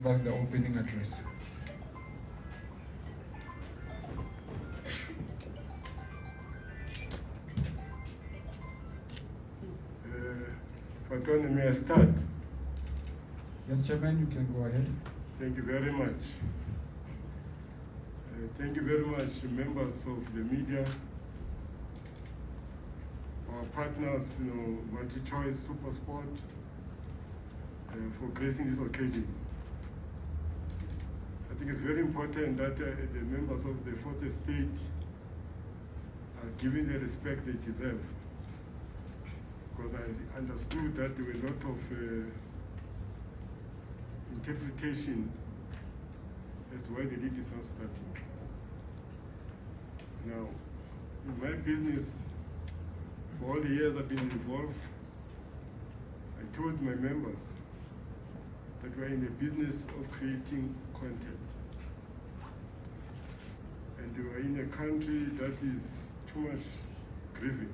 Give us the opening address. Fatoni, may I start? Yes, Chairman, you can go ahead. Thank you very much. Thank you very much, members of the media, our partners, Multi-Choice Supersport, for gracing this occasion. I think it's very important that the members of the fourth estate are given the respect they deserve. Because I understood that there were a lot of interpretation as to why the league is not starting. Now, in my business, for all the years I've been involved, I told my members that we're in the business of creating content. And we are in a country that is too much grieving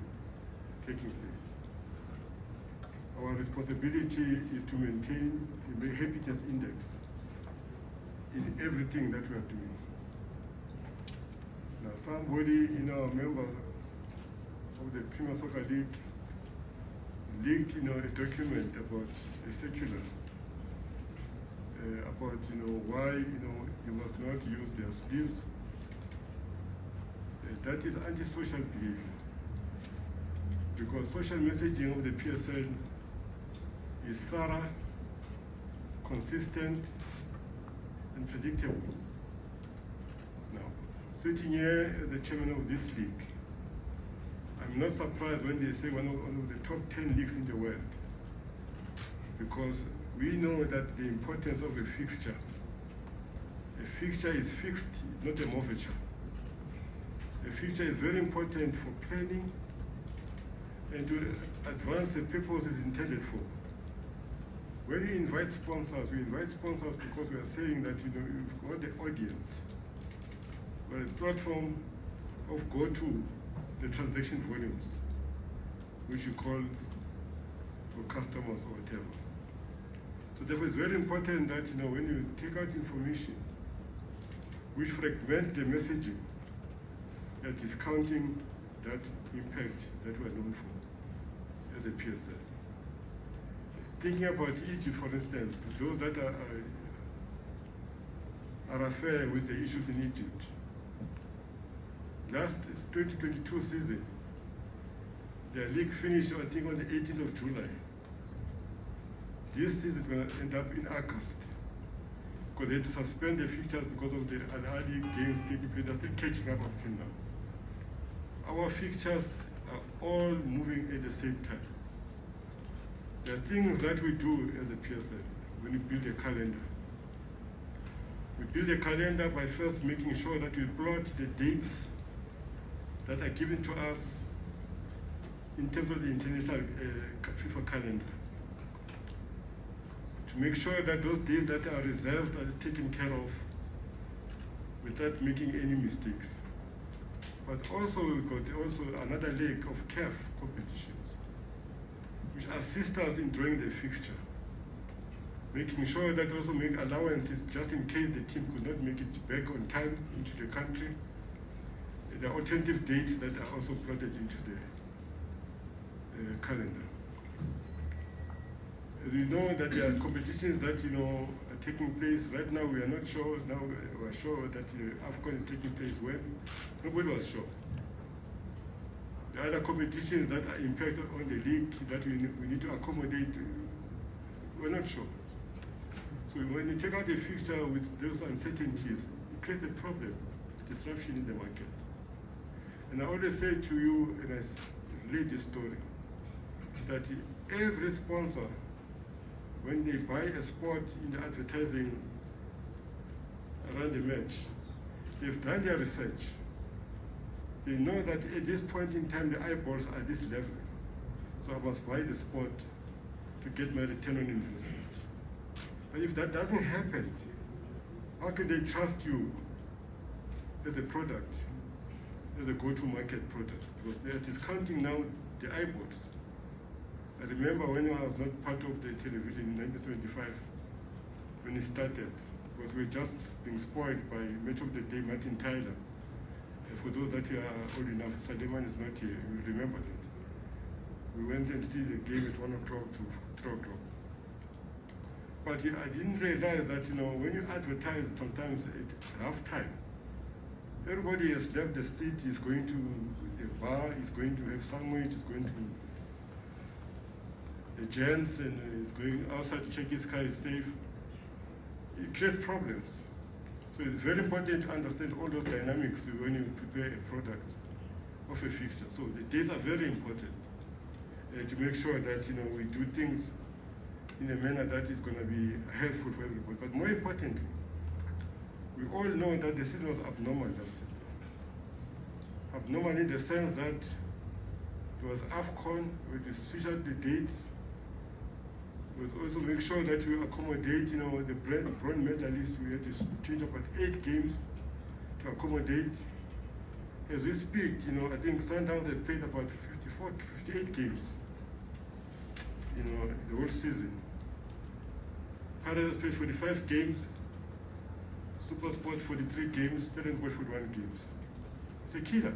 taking place. Our responsibility is to maintain the happiness index in everything that we are doing. Now, somebody in our member of the Premier Soccer League leaked, a document about a circular about, why, they must not use their sleeves. That is antisocial behavior, because social messaging of the PSL is thorough, consistent, and predictable. Now, sitting here as the chairman of this league, I'm not surprised when they say one of the top 10 leagues in the world, because we know that the importance of a fixture. A fixture is fixed, it's not a mortgage. A fixture is very important for planning and to advance the purpose it's intended for. When we invite sponsors because we are saying that we've got the audience, we're a platform of go-to the transaction volumes, which you call for customers or whatever. So therefore it's very important that when you take out information which fragment the messaging, you're discounting that impact that we're known for as a PSL. Thinking about Egypt, for instance, those that are affair with the issues in Egypt. Last 2022 season, their league finished, I think, on the 18th of July. This season is going to end up in August, because they had to suspend the fixtures because of the early games taking place. They're still catching up until now. Our fixtures are all moving at the same time. There are things that we do as a PSL when we build a calendar. We build a calendar by first making sure that we plot the dates that are given to us in terms of the international FIFA calendar. To make sure that those dates that are reserved are taken care of without making any mistakes. But also we've got another leg of CAF competitions, which assist us in drawing the fixture, making sure that also make allowances just in case the team could not make it back on time into the country. There are alternative dates that are also plotted into the calendar. As we know that there are competitions that are taking place right now. We are not sure. Now we are sure that AFCON is taking place when nobody was sure. The other competitions that are impacted on the league that we need to accommodate, we're not sure. So when you take out a fixture with those uncertainties, it creates a problem, disruption in the market. And I always say to you, and I lay this story, that every sponsor, when they buy a spot in the advertising around the match, they've done their research. They know that at this point in time, the eyeballs are at this level. So I must buy the spot to get my return on investment. But if that doesn't happen, how can they trust you as a product, as a go-to market product? Because they are discounting now the eyeballs. I remember when I was not part of the television in 1975, when it started, because we were just being spoiled by match of the day, Martin Tyler. For those that are old enough, Sademan is not here, you will remember that. We went and see the game at 1 o'clock to 3 o'clock. But I didn't realize that, when you advertise sometimes at halftime, everybody has left the seat, is going to the bar, is going to have sandwich, is going to the gents, and is going outside to check his car is safe. It creates problems. So it's very important to understand all those dynamics when you prepare a product of a fixture. So the dates are very important to make sure that we do things in a manner that is going to be helpful for everybody. But more importantly, we all know that the season was abnormal last season. Abnormal in the sense that there was AFCON, we switched the dates. We also make sure that we accommodate, the bronze medalists. We had to change about 8 games to accommodate. As we speak, I think sometimes they played about 54, 58 games, the whole season. Paradise played 45 games, Super Sport 43 games, Stellenbosch 41 games. It's a killer.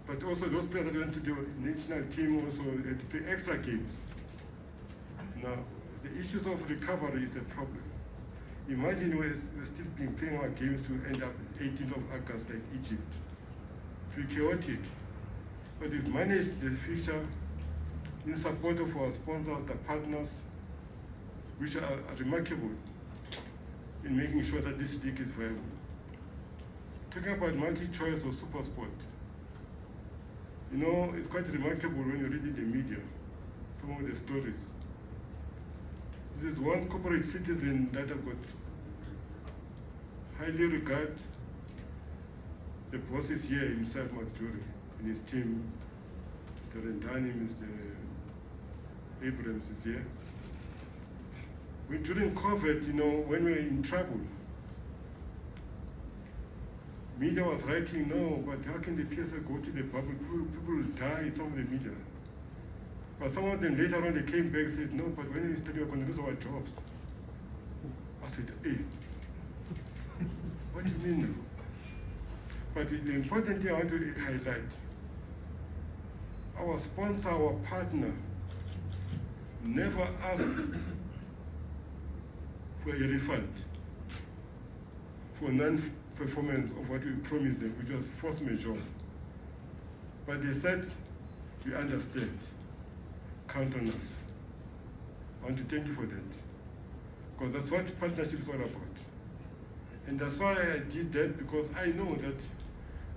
But also those players that went to the national team also had to play extra games. Now, the issues of recovery is the problem. Imagine we're still been playing our games to end up 18th of August like Egypt. It's chaotic. But we've managed the fixture in support of our sponsors, the partners, which are remarkable in making sure that this league is viable. Talking about multi-choice or super sport, it's quite remarkable when you read in the media some of the stories. This is one corporate citizen that I've got highly regard. The boss is here himself, Marjorie, and his team, Mr. Rendani, Mr. Abrams is here. During COVID, when we were in trouble, media was writing, no, but how can the PSL go to the public? People will die, some of the media. But some of them later on, they came back and said, no, but when we started, we're going to lose our jobs. I said, hey, what do you mean now? But the important thing I want to highlight, our sponsor, our partner, never asked for a refund for non-performance of what we promised them, which was force majeure. But they said, we understand. Count on us. I want to thank you for that. Because that's what partnership is all about. And that's why I did that, because I know that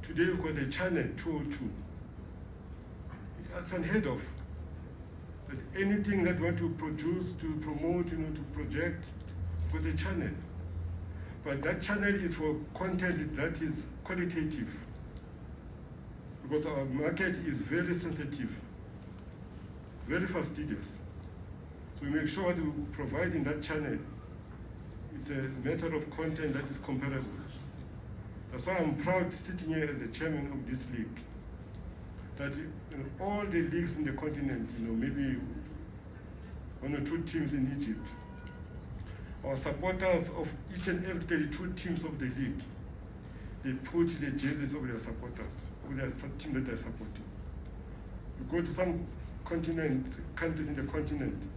today we've got a channel 202. That's unheard of. That anything that we want to produce, to promote, to project, we've got a channel. But that channel is for content that is qualitative. Because our market is very sensitive, very fastidious. So we make sure that we provide in that channel, it's a matter of content that is comparable. That's why I'm proud sitting here as the chairman of this league, that all the leagues in the continent, maybe 1 or 2 teams in Egypt, our supporters of each and every 32 teams of the league, they put the jerseys of their supporters, of their team that they're supporting. You go to some countries in the continent,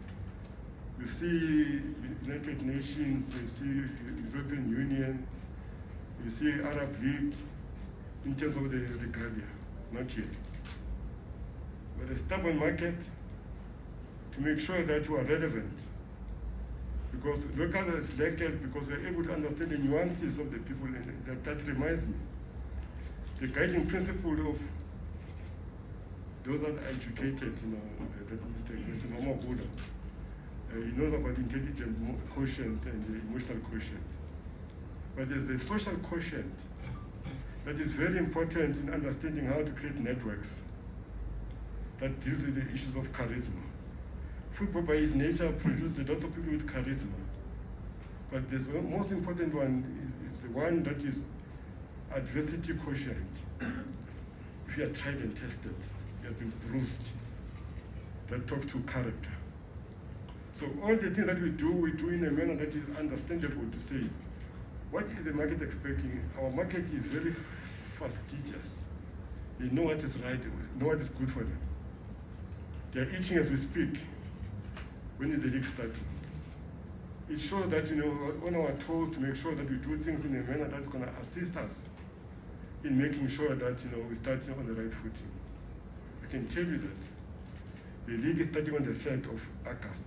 you see United Nations, you see European Union, you see Arab League in terms of the regalia, not yet. But a stubborn market to make sure that you are relevant. Because local is selected because we're able to understand the nuances of the people, and that reminds me. The guiding principle of those that are educated, Mr. Mama Buddha, he knows about intelligent quotient and the emotional quotient. But there's the social quotient that is very important in understanding how to create networks that deals with the issues of charisma. Football by its nature produces a lot of people with charisma. But the most important one is the one that is adversity quotient. If you are tried and tested, you have been bruised, that talks to character. So all the things that we do in a manner that is understandable to say, what is the market expecting? Our market is very fastidious. They know what is right, know what is good for them. They are itching as we speak. When is the league starting? It shows that, on our toes to make sure that we do things in a manner that's going to assist us in making sure that, we're starting on the right footing. I can tell you that the league is starting on the 3rd of August,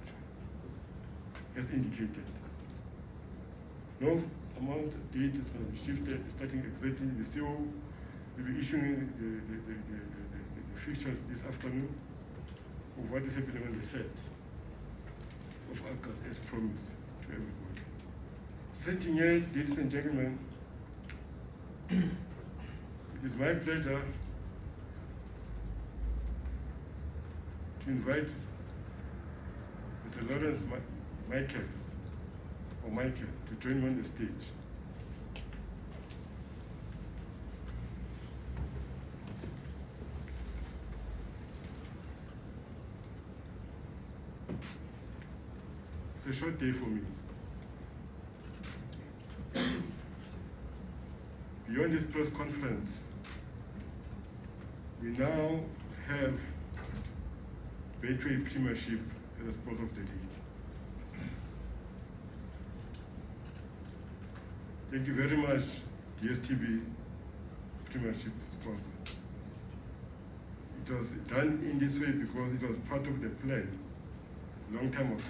as indicated. No amount of date is going to be shifted, starting exactly. The CEO will be issuing the fixture this afternoon of what is happening on the 3rd of August, as promised to everybody. Sitting here, ladies and gentlemen, it is my pleasure to invite Mr. Lawrence Michael to join me on the stage. It's a short day for me. Beyond this press conference, we now have Betway Premiership as a sponsor of the league. Thank you very much, DSTV Premiership sponsor. It was done in this way because it was part of the plan a long time ago.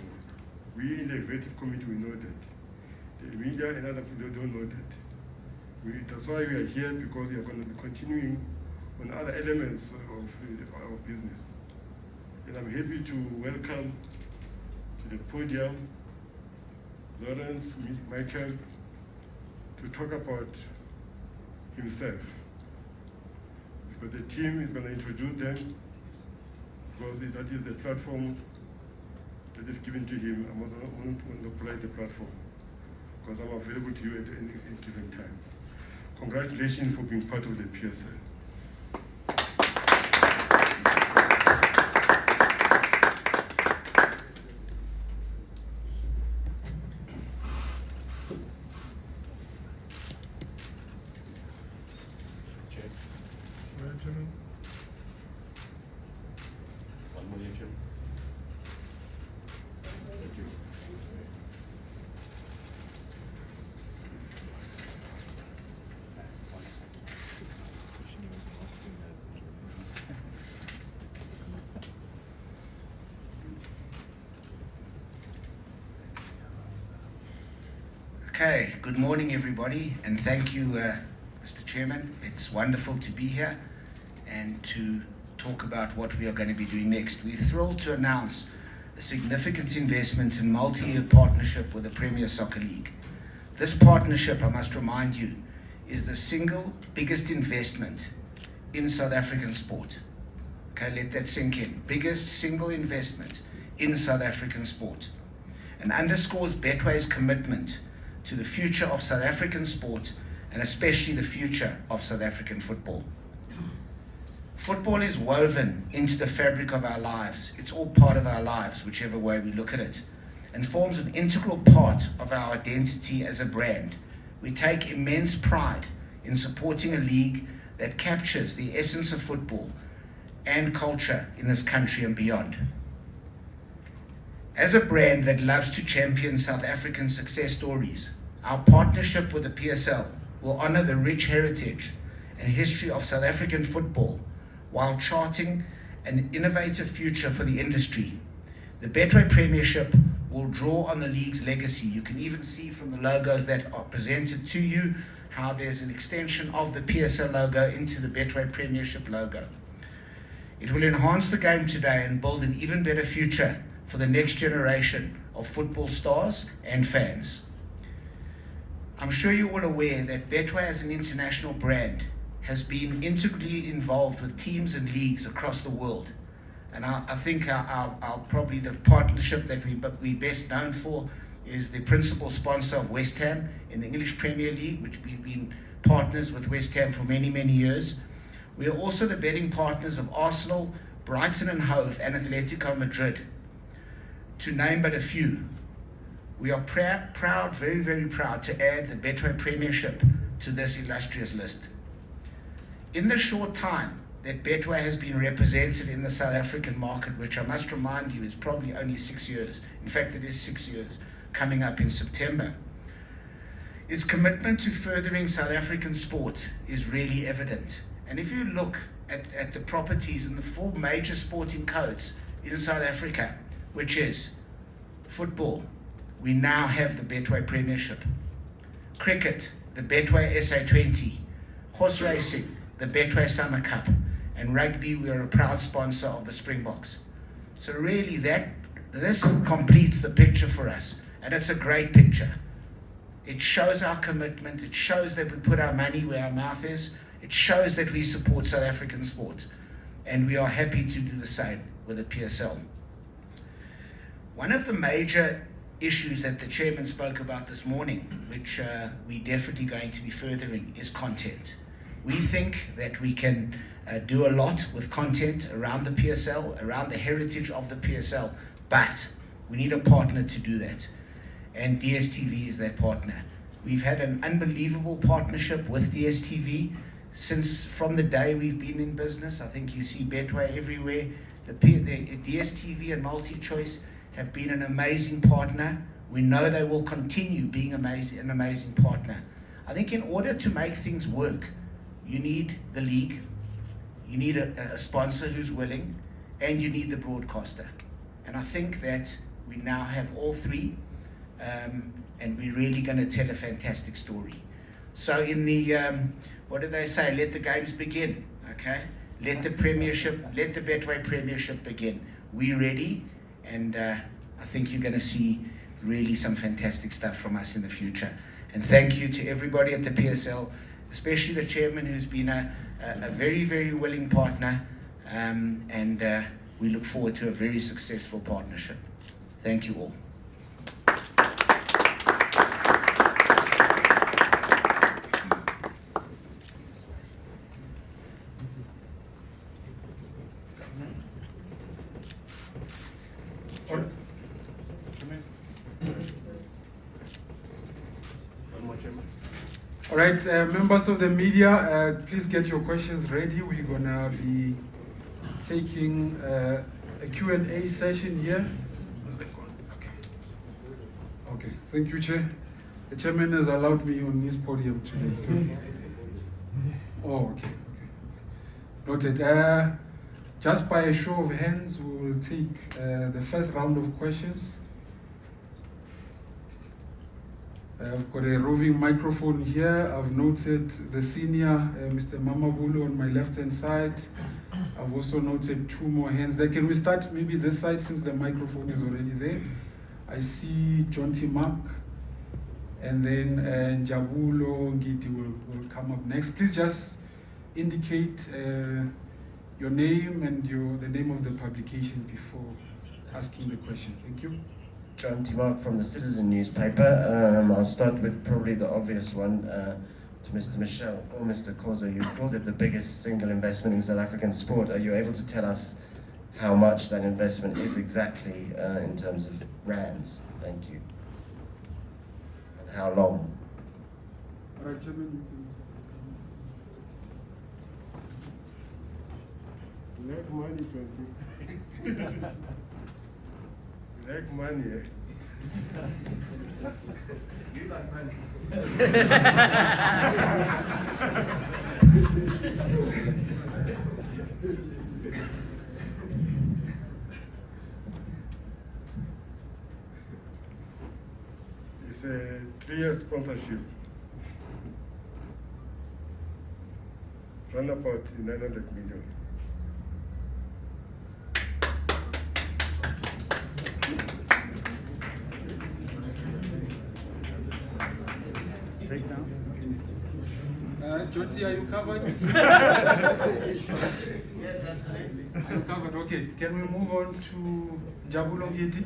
We in the executive committee, we know that. The media and other people don't know that. That's why we are here, because we are going to be continuing on other elements of our business. And I'm happy to welcome to the podium Lawrence Michael to talk about himself. He's got a team, he's going to introduce them, because that is the platform that is given to him. I must monopolize the platform, because I'm available to you at any given time. Congratulations for being part of the PSL. One more year, Chair. Thank you. Okay, good morning everybody, and thank you, Mr. Chairman. It's wonderful to be here and to talk about what we are going to be doing next. We're thrilled to announce a significant investment in multi-year partnership with the Premier Soccer League. This partnership, I must remind you, is the single biggest investment in South African sport. Okay, let that sink in. Biggest single investment in South African sport, and underscores Betway's commitment to the future of South African sport, and especially the future of South African football. Football is woven into the fabric of our lives. It's all part of our lives, whichever way we look at it, and forms an integral part of our identity as a brand. We take immense pride in supporting a league that captures the essence of football and culture in this country and beyond. As a brand that loves to champion South African success stories, our partnership with the PSL will honor the rich heritage and history of South African football while charting an innovative future for the industry. The Betway Premiership will draw on the league's legacy. You can even see from the logos that are presented to you how there's an extension of the PSL logo into the Betway Premiership logo. It will enhance the game today and build an even better future for the next generation of football stars and fans. I'm sure you're all aware that Betway as an international brand has been integrally involved with teams and leagues across the world. And I think our probably the partnership that we're best known for is the principal sponsor of West Ham in the English Premier League, which we've been partners with West Ham for many, many years. We are also the betting partners of Arsenal, Brighton and Hove, and Atletico Madrid. to name but a few. We are proud, very, very proud, to add the Betway Premiership to this illustrious list. In the short time that Betway has been represented in the South African market, which I must remind you is probably only 6 years, in fact it is 6 years, coming up in September, its commitment to furthering South African sport is really evident. And if you look at the properties in the 4 major sporting codes in South Africa, which is football, we now have the Betway Premiership. Cricket, the Betway SA20. Horse racing, the Betway Summer Cup. And rugby, we are a proud sponsor of the Springboks. So really this completes the picture for us. And it's a great picture. It shows our commitment. It shows that we put our money where our mouth is. It shows that we support South African sport. And we are happy to do the same with the PSL. One of the major issues that the chairman spoke about this morning, which we're definitely going to be furthering, is content. We think that we can do a lot with content around the PSL, around the heritage of the PSL, but we need a partner to do that. And DStv is that partner. We've had an unbelievable partnership with DStv from the day we've been in business. I think you see Betway everywhere. The DStv and MultiChoice have been an amazing partner. We know they will continue being an amazing partner. I think in order to make things work, you need the league, you need a sponsor who's willing, and you need the broadcaster. And I think that we now have all three, and we're really going to tell a fantastic story. So in the, what do they say? Let the games begin, okay? Let the Betway Premiership begin. We're ready, and I think you're going to see really some fantastic stuff from us in the future. And thank you to everybody at the PSL, especially the chairman, who's been a very, very willing partner, and we look forward to a very successful partnership. Thank you all. All right, members of the media, please get your questions ready. We're gonna be taking a Q&A session here. Okay, thank you, Chair. The chairman has allowed me on his podium today. So. Oh, okay. Noted. Just by a show of hands, we will take the first round of questions. I've got a roving microphone here. I've noted the senior, Mr. Mamabulu, on my left-hand side. I've also noted 2 more hands there. Can we start maybe this side since the microphone is already there? I see John T. Mark, and then Njabulo Ngiti will come up next. Please just indicate your name and the name of the publication before asking the question. Thank you. John T. Mark from the Citizen newspaper. I'll start with probably the obvious one to Mr. Michel or Mr. Khoza. You've called it the biggest single investment in South African sport. Are you able to tell us how much that investment is exactly in terms of rands? Thank you. And how long? All right, Chairman, You like money, John. You like money, eh? You like money. It's a 3-year sponsorship. Run about 900 million. Jyoti, are you covered? Yes, absolutely. Are you covered? Okay. Can we move on to Njabulo Ngiti?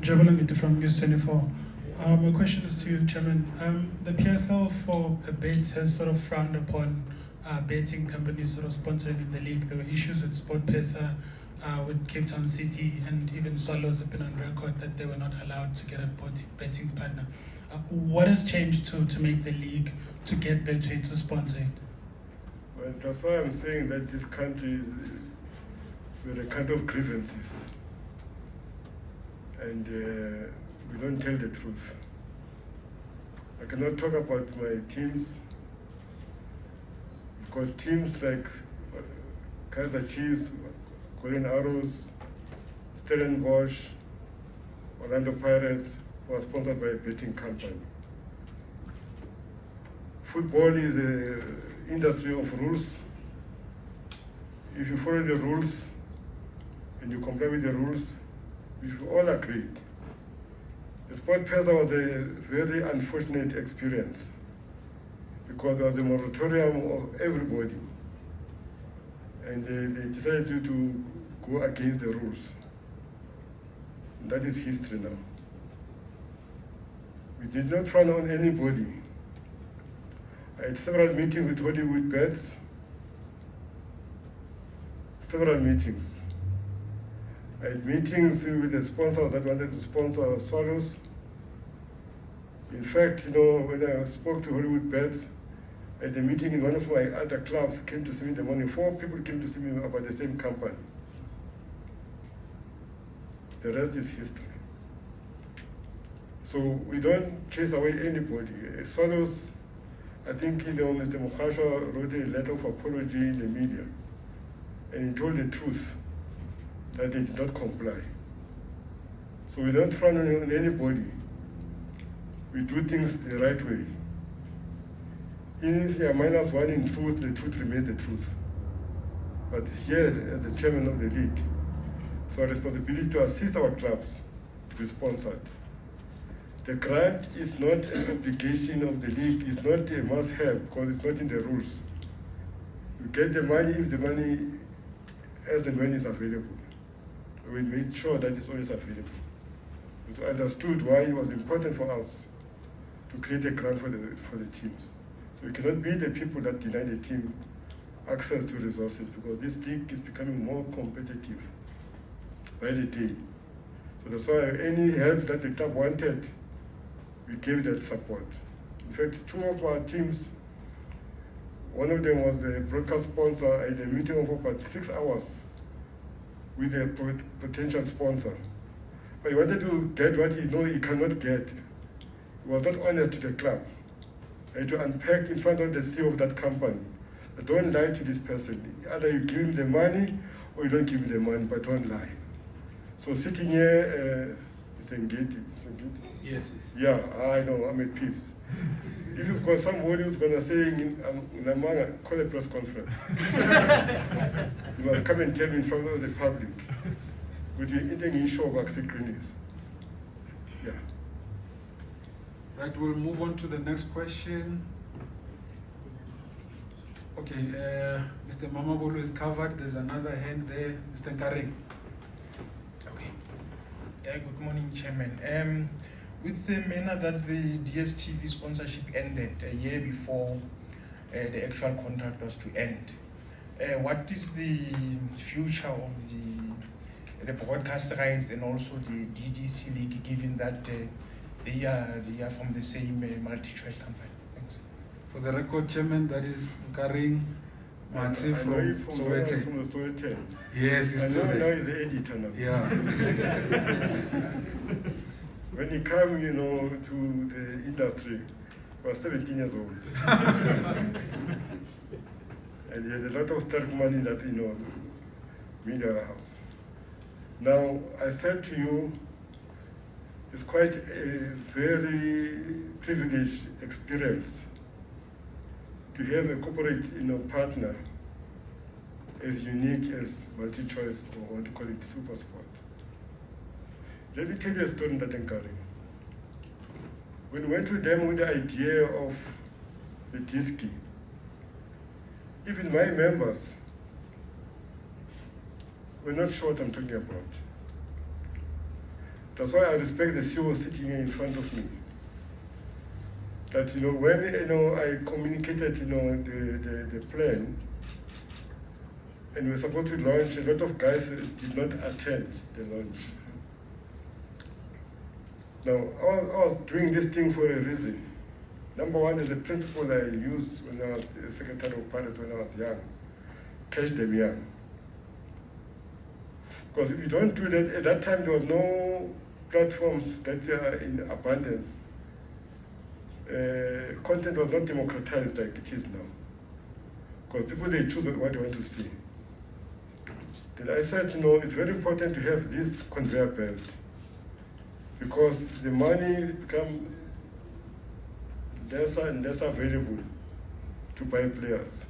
Njabulo Ngiti from News 24. My question is to you, Chairman. The PSL for a bit has sort of frowned upon betting companies sort of sponsoring in the league. There were issues with SportPesa with Cape Town City, and even Swallows have been on record that they were not allowed to get a betting partner. What has changed to make the league to get Betway to sponsor it? Well, that's why I'm saying that this country is with a kind of grievances, and we don't tell the truth. I cannot talk about my teams. We've got teams like Kaizer Chiefs, Golden Arrows, Stellenbosch, Orlando Pirates, who are sponsored by a betting company. Football is an industry of rules. If you follow the rules and you comply with the rules, we should all agree. The Sport PESA was a very unfortunate experience because there was a moratorium of everybody, and they decided to go against the rules. And that is history now. We did not frown on anybody. I had several meetings with Hollywood Bets, several meetings. I had meetings with the sponsors that wanted to sponsor Swallows. In fact, when I spoke to Hollywood Bets, at the meeting in one of my other clubs came to see me in the morning. 4 people came to see me about the same company. The rest is history. So we don't chase away anybody. Swallows, I think Mr. Mukhasha wrote a letter of apology in the media, and he told the truth that they did not comply. So we don't frown on anybody. We do things the right way. Even if you are -1 in truth, the truth remains the truth. But here, as the chairman of the league, it's our responsibility to assist our clubs to be sponsored. The grant is not an obligation of the league, it's not a must-have because it's not in the rules. You get the money if the money as and when it's available. We made sure that it's always available. We understood why it was important for us to create a grant for the teams. So we cannot be the people that deny the team access to resources because this league is becoming more competitive by the day. So that's why any help that the club wanted, we gave that support. In fact, 2 of our teams, one of them was a broadcast sponsor. I had a meeting of about 6 hours with a potential sponsor. But he wanted to get what he cannot get. He was not honest to the club. I had to unpack in front of the CEO of that company. Don't lie to this person. Either you give him the money or you don't give him the money, but don't lie. So sitting here, Mr. Ngeti. Yes. Yeah, I know, I'm at peace. If you've got somebody who's going to say, call a press conference. You must come and tell me in front of the public. With the Indian show of Greenies. Yeah. Right, we'll move on to the next question. Okay, Mr. Mamabolo is covered. There's another hand there. Mr. Karing. Okay. Good morning, Chairman. With the manner that the DSTV sponsorship ended a year before the actual contract was to end, what is the future of the broadcast rights and also the DDC League, given that they are from the same multi-choice company? Thanks. For the record, Chairman, that is Karing Mati from Soweto. From the Soweto. Yes, he's still now there. he's the editor now. Yeah. When he came, to the industry, he was 17 years old. And he had a lot of stock money that, media house. Now, I said to you, it's quite a very privileged experience to have a corporate, partner as unique as multi-choice, or what to call it, super sport. Let me tell you a story in Tatenkari. When we went to them with the idea of the DSTV, even my members were not sure what I'm talking about. That's why I respect the CEO sitting here in front of me. That when I communicated the plan, and we were supposed to launch. A lot of guys did not attend the launch. Now, I was doing this thing for a reason. Number one is a principle I used when I was the Secretary of Pirates when I was young. Catch them young. Because if you don't do that, at that time there was no platforms that are in abundance. Content was not democratized like it is now. Because people, they choose what they want to see. Then I said, it's very important to have this conveyor belt, because the money become less and less available to buy players,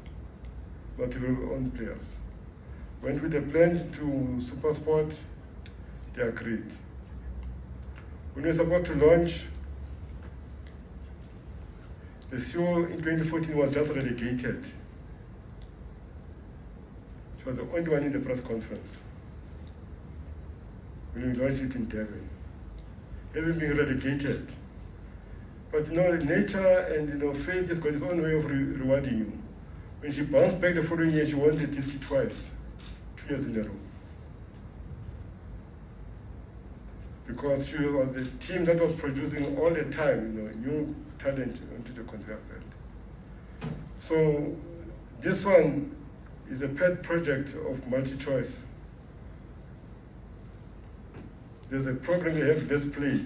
not even own players. Went with a plan to SuperSport, they agreed. When we were supposed to launch, the CEO in 2014 was just relegated. She was the only one in the press conference when we launched it in Devon. Having been relegated. But nature and fate has got its own way of rewarding you. When she bounced back the following year, she won the disc twice, 2 years in a row. Because she was the team that was producing all the time, new talent onto the conveyor belt. So this one is a pet project of MultiChoice. There's a program we have, Let's Play.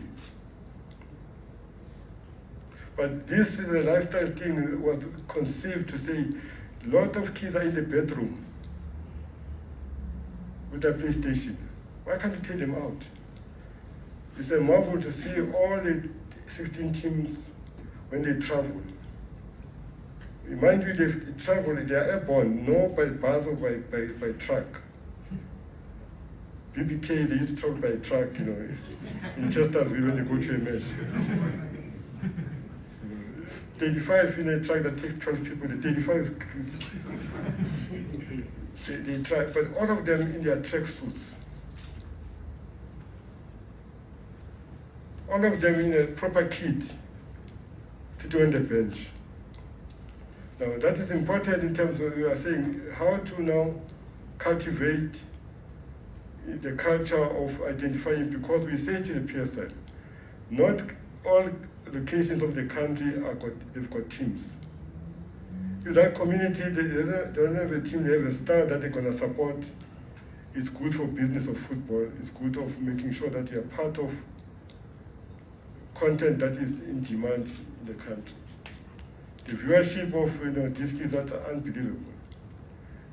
But this is a lifestyle thing that was conceived to say, a lot of kids are in the bedroom with a PlayStation. Why can't you take them out? It's a marvel to see all the 16 teams when they travel. Mind you, they travel, they are airborne, no by bus or by truck. BBK, they used to travel by truck, in Chesterfield when they go to a match. 35 in a truck that takes 12 people, the 35 is they try, but all of them in their track suits. All of them in a proper kit, sitting on the bench. Now that is important in terms of, we are saying, how to now cultivate the culture of identifying, because we say to the PSL, not all locations of the country they've got teams. If that community, they don't have a team, they have a star that they're going to support. It's good for business of football. It's good of making sure that you're part of content that is in demand in the country. The viewership of disc is unbelievable.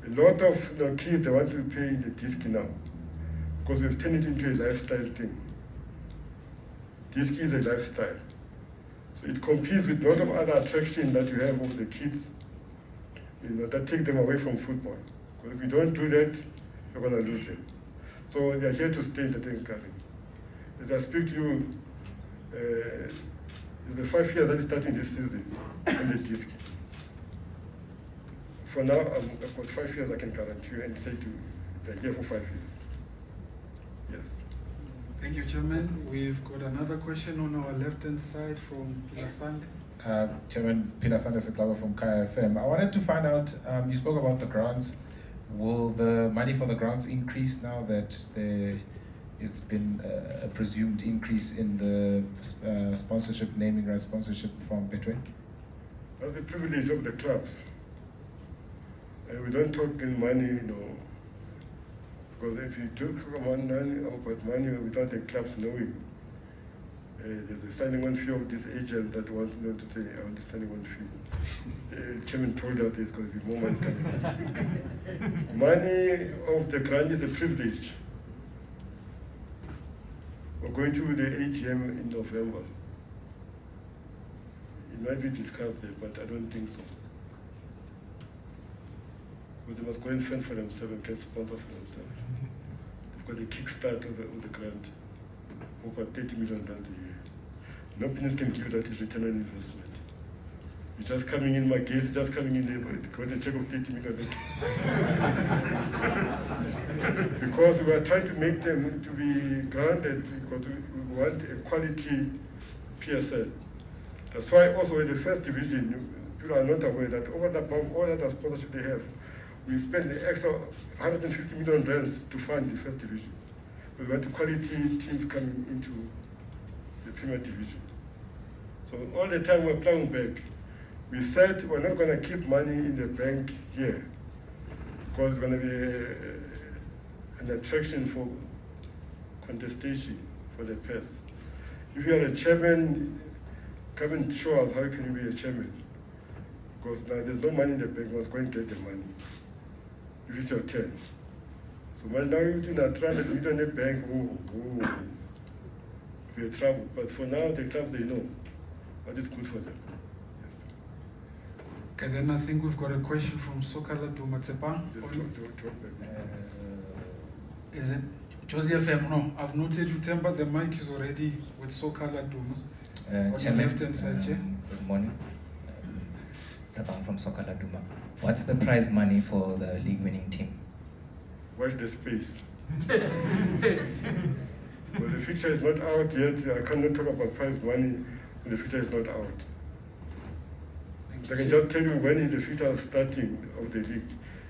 A lot of kids, they want to pay the disc now because we've turned it into a lifestyle thing. Disc is a lifestyle. So it competes with a lot of other attractions that you have of the kids, that take them away from football. Because if you don't do that, you're going to lose them. So they are here to stay entertained. As I speak to you, it's the 5 years that is starting this season on the disc. For now, I've got 5 years I can guarantee you and say to you, they're here for 5 years. Yes. Thank you, Chairman. We've got another question on our left-hand side from Pilasande. Chairman, Pilasande Seklaba from Kaya FM. I wanted to find out, you spoke about the grants. Will the money for the grants increase now that there has been a presumed increase in the sponsorship, naming rights sponsorship from Betway? That's the privilege of the clubs. We don't talk in money, because if you talk about money without the clubs knowing, there's a signing on fee of these agents that want to say, I want the signing on fee. The chairman told us there's going to be more money coming in. Money of the grant is a privilege. We're going to the AGM in November. It might be discussed there, but I don't think so. But they must go and fend for themselves and get sponsors for themselves. They've got a kickstart of the grant, over 30 million rand a year. No business can give that is return on investment. You're just coming in, my case is just coming in there, got a check of 30 million. Because we are trying to make them to be granted, because we want a quality PSL. That's why also in the first division, people are not aware that over and above all that sponsorship they have, we spent the extra 150 million rands to fund the first division. We want quality teams coming into the Premier Division. So all the time we're plowing back. We said we're not going to keep money in the bank here because it's going to be an attraction for contestation for the press. If you are a chairman, come and show us how can you be a chairman. Because now there's no money in the bank, who's going to get the money if it's your turn. So now you're doing a 300 million in the bank, we're in trouble. But for now, the clubs, they know what is good for them. Yes. Okay, then I think we've got a question from Sokala Dumatsepa. Is it Josie FM? No, I've noted you, Temba, the mic is already with Sokala Duma. On the left-hand side, Chair. Good morning. Tabang from Sokala Duma. What's the prize money for the league-winning team? Watch the space. Well, the fixture is not out yet. I cannot talk about prize money when the fixture is not out. I can just tell you when the fixture is starting of the league.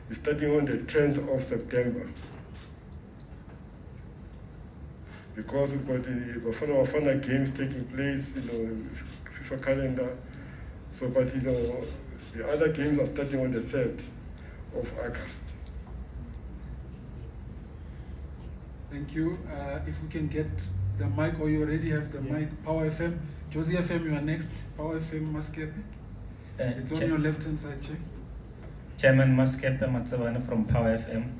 It's starting on the 10th of September. Because we've got the Bafana games taking place, FIFA calendar. So, but the other games are starting on the 3rd of August. Thank you. If we can get the mic, or you already have the mic, Power FM. Josie FM, you are next. Power FM, Maskepe. It's on your left-hand side, Chair. Chairman Maskepe Matsabane from Power FM.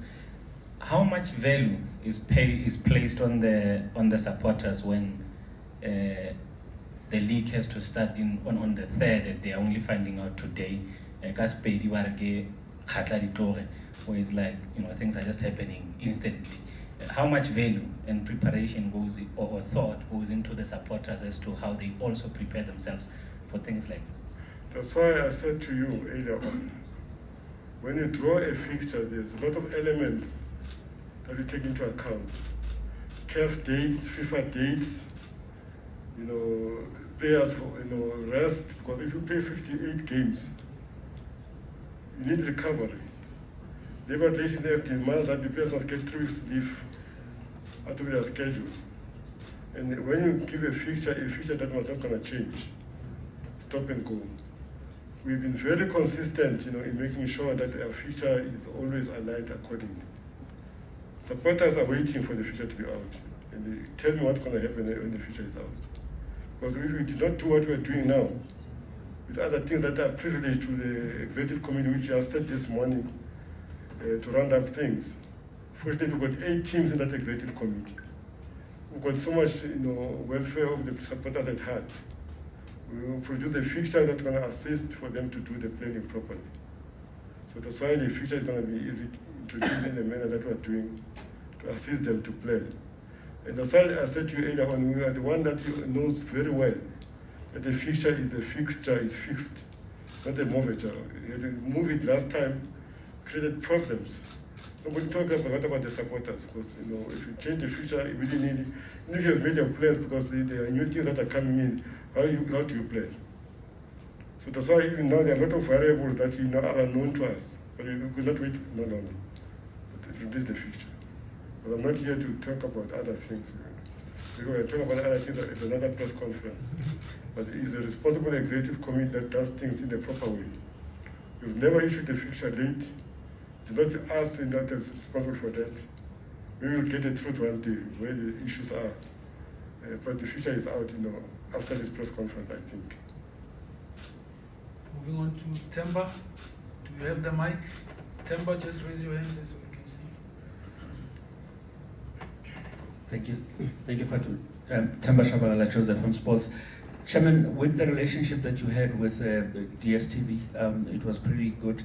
How much value is placed on the supporters when the league has to start on the 3rd, and they are only finding out today? Where it's like, things are just happening instantly. How much value and preparation goes or thought goes into the supporters as to how they also prepare themselves for things like this? That's why I said to you earlier on, when you draw a fixture, there's a lot of elements that you take into account. CAF dates, FIFA dates, players, rest, because if you play 58 games, you need recovery. Labor relations have demand that the players must get 3 weeks leave out of their schedule. And when you give a fixture that was not going to change, stop and go. We've been very consistent, in making sure that our fixture is always aligned accordingly. Supporters are waiting for the fixture to be out, and they tell me what's going to happen when the fixture is out. Because if we did not do what we're doing now, with other things that are privileged to the executive committee, which I said this morning, to round up things. Fortunately, we've got 8 teams in that executive committee. We've got so much, welfare of the supporters at heart. We will produce a fixture that's going to assist for them to do the planning properly. So that's why the fixture is going to be introduced in the manner that we're doing to assist them to plan. And that's why I said to you earlier on, we are the one that knows very well that the fixture is fixed, not a movature. You had to move it last time, created problems. Nobody talk about the supporters, because if you change the future, you really need, even if you have made your plans, because there are new things that are coming in, how do you plan? So that's why even now there are a lot of variables that are unknown to us, but you could not wait no longer to introduce the future. But I'm not here to talk about other things. Because when I talk about other things, it's another press conference. But it's a responsible executive committee that does things in the proper way. We've never issued the fixture late. It's not us that is responsible for that. We will get the truth one day where the issues are. But the future is out, after this press conference, I think. Moving on to Temba. Do you have the mic? Temba, just raise your hand so we can see. Thank you. Thank you, Fatu. Temba Shabalala Joseph from Sports. Chairman, with the relationship that you had with DSTV, it was pretty good.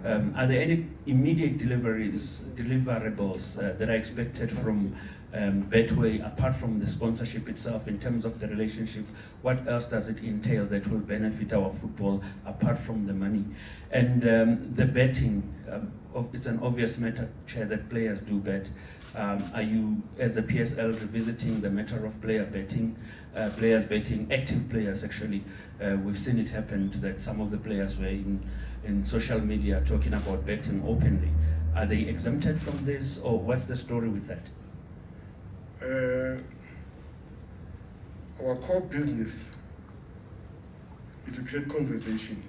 Are there any immediate deliverables that are expected from Betway, apart from the sponsorship itself, in terms of the relationship, what else does it entail that will benefit our football apart from the money? And the betting, it's an obvious matter, Chair, that players do bet. Are you, as the PSL, revisiting the matter of players betting, active players actually? We've seen it happen that some of the players were in social media talking about betting openly. Are they exempted from this, or what's the story with that? Our core business is to create conversation.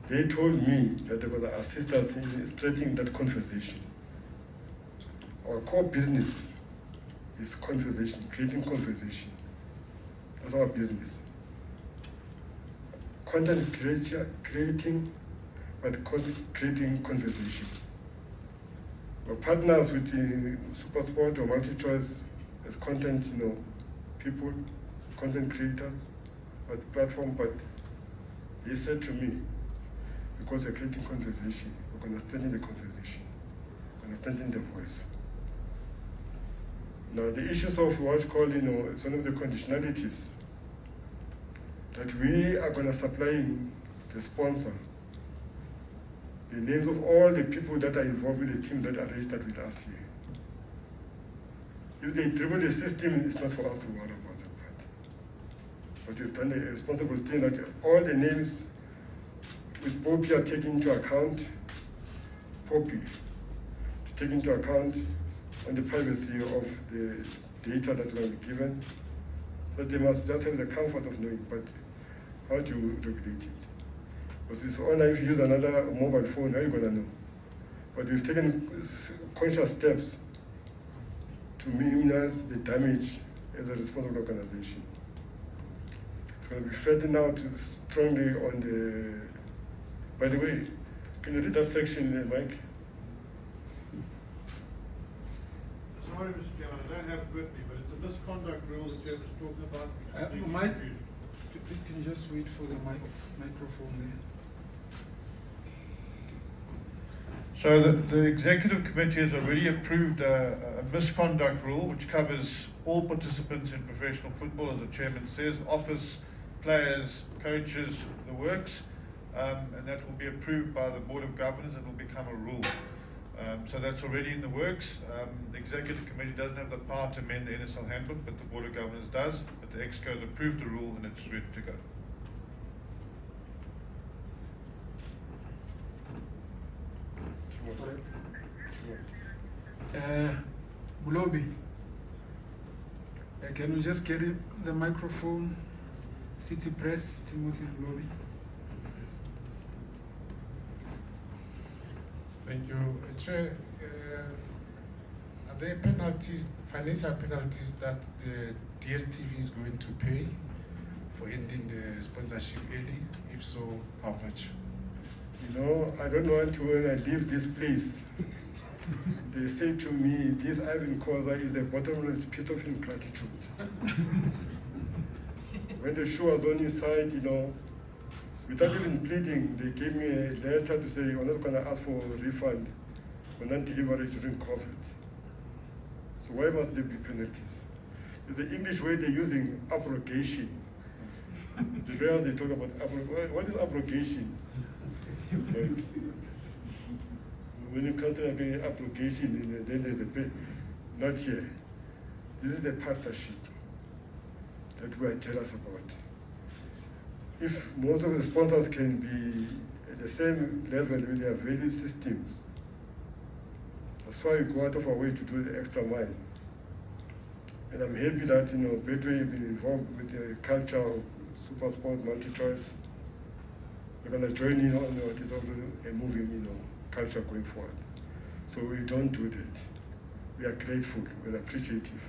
They told me that they're going to assist us in strengthening that conversation. Our core business is conversation, creating conversation. That's our business. Content creating, but creating conversation. We're partners with the SuperSport or MultiChoice as content, people, content creators, but platform. But they said to me, because we're creating conversation, we're going to strengthen the conversation, we're going to strengthen the voice. Now the issues of what's called, it's one of the conditionalities that we are going to supply the sponsor the names of all the people that are involved with the team that are registered with us here. If they dribble the system, it's not for us to worry about that. But we've done a responsible thing that all the names with Poppy are taken into account, to take into account on the privacy of the data that's going to be given. So they must just have the comfort of knowing, but how to regulate it. Because it's all if you use another mobile phone, how are you going to know? But we've taken conscious steps to minimize the damage as a responsible organization. It's going to be threatened out strongly on the... By the way, can you read that section there, Mike? Sorry, Mr. Chairman, I don't have it with me, but it's a misconduct rule that Jeff was talking about. Mike, please can you just wait for the microphone there? So the executive committee has already approved a misconduct rule which covers all participants in professional football, as the chairman says, office, players, coaches, the works, and that will be approved by the Board of Governors and will become a rule. So that's already in the works. The executive committee doesn't have the power to amend the NSL handbook, but the Board of Governors does. But the ExCo has approved the rule and it's ready to go. Mulobi, can we just get the microphone? City Press, Timothy Mulobi. Thank you. Chair, are there penalties, financial penalties that the DSTV is going to pay for ending the sponsorship early? If so, how much? I don't want to, when I leave this place, they say to me, this Ivan Khoza is the bottomless pit of ingratitude. When the show was on his side, without even pleading, they gave me a letter to say, you're not going to ask for a refund for non-delivery during COVID. So why must there be penalties? It's the English way they're using abrogation. The way they talk about abrogation. What is abrogation? When you come to abrogation, then there's a pay. Not here. This is a partnership that we are jealous about. If most of the sponsors can be at the same level with their value systems, that's why we go out of our way to do the extra mile. And I'm happy that Betway has been involved with the culture of SuperSport, MultiChoice. We're going to join in on what is also a moving culture going forward. So we don't do that. We are grateful, we're appreciative.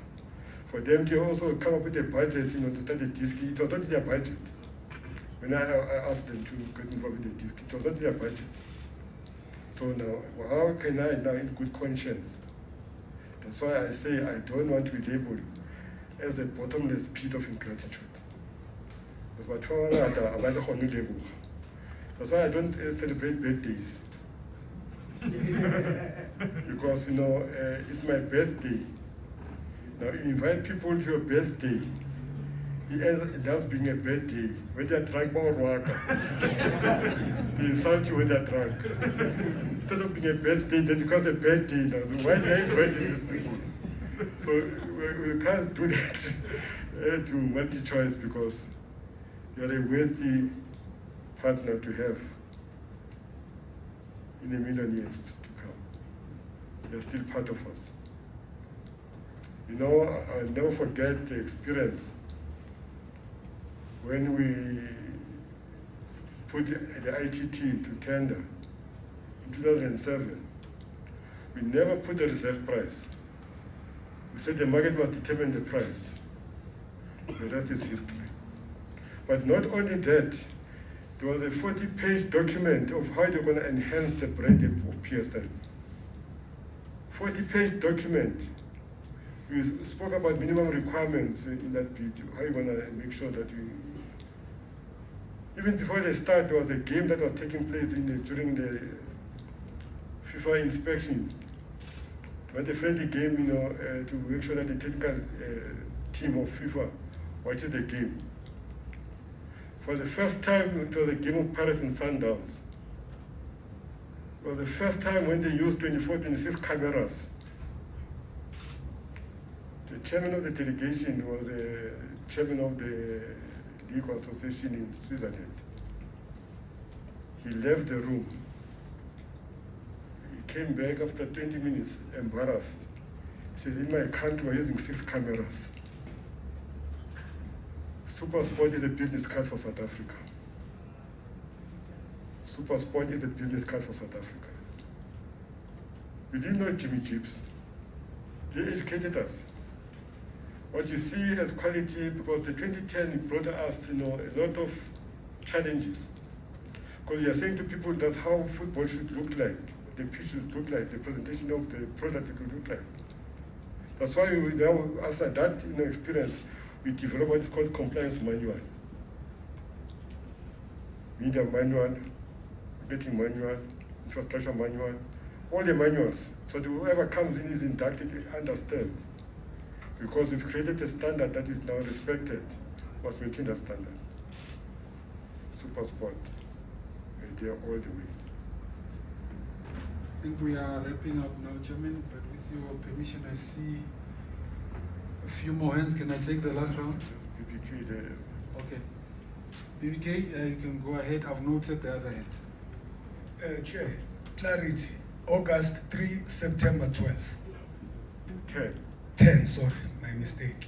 For them to also come up with a budget, to start a disc, it was not their budget. When I asked them to get involved with the disc, it was not their budget. So now, how can I now in good conscience? That's why I say I don't want to be labeled as a bottomless pit of ingratitude. That's why I don't celebrate birthdays. because it's my birthday. Now you invite people to your birthday, it ends up being a bad day. When they're drunk or water, they insult you when they're drunk. Instead of being a bad day, then it becomes a bad day now. So why are you inviting these people? So we can't do that to multi-choice because you're a worthy partner to have in a million years to come. You're still part of us. I'll never forget the experience when we put the ITT to tender in 2007. We never put a reserve price. We said the market must determine the price. The rest is history. But not only that, there was a 40-page document of how they're going to enhance the brand of PSL. 40-page document. We spoke about minimum requirements in that bid, how you're going to make sure that you... Even before they start, there was a game that was taking place during the FIFA inspection. It was a friendly game, to make sure that the technical team of FIFA watches the game. For the first time, it was a game of Paris and Sundowns. It was the first time when they used 24, 26 cameras. The chairman of the delegation was the chairman of the League Association in Switzerland. He left the room. He came back after 20 minutes, embarrassed. He said, in my country, we're using 6 cameras. Supersport is a business card for South Africa. Supersport is a business card for South Africa. We didn't know Jimmy Gibbs. They educated us. What you see as quality, because the 2010 brought us, a lot of challenges. Because we are saying to people that's how football should look like, the pitch should look like, the presentation of the product should look like. That's why we now, after that experience, we developed what is called compliance manual. Media manual, betting manual, infrastructure manual, all the manuals. So that whoever comes in is inducted, understands. Because we've created a standard that is now respected, must maintain that standard. Supersport, we're there all the way. I think we are wrapping up now, Chairman, but with your permission, I see a few more hands. Can I take the last round? BBK there. Okay. BBK, you can go ahead. I've noted the other hands. Chair, clarity. August 3, September 12. 10, sorry, my mistake.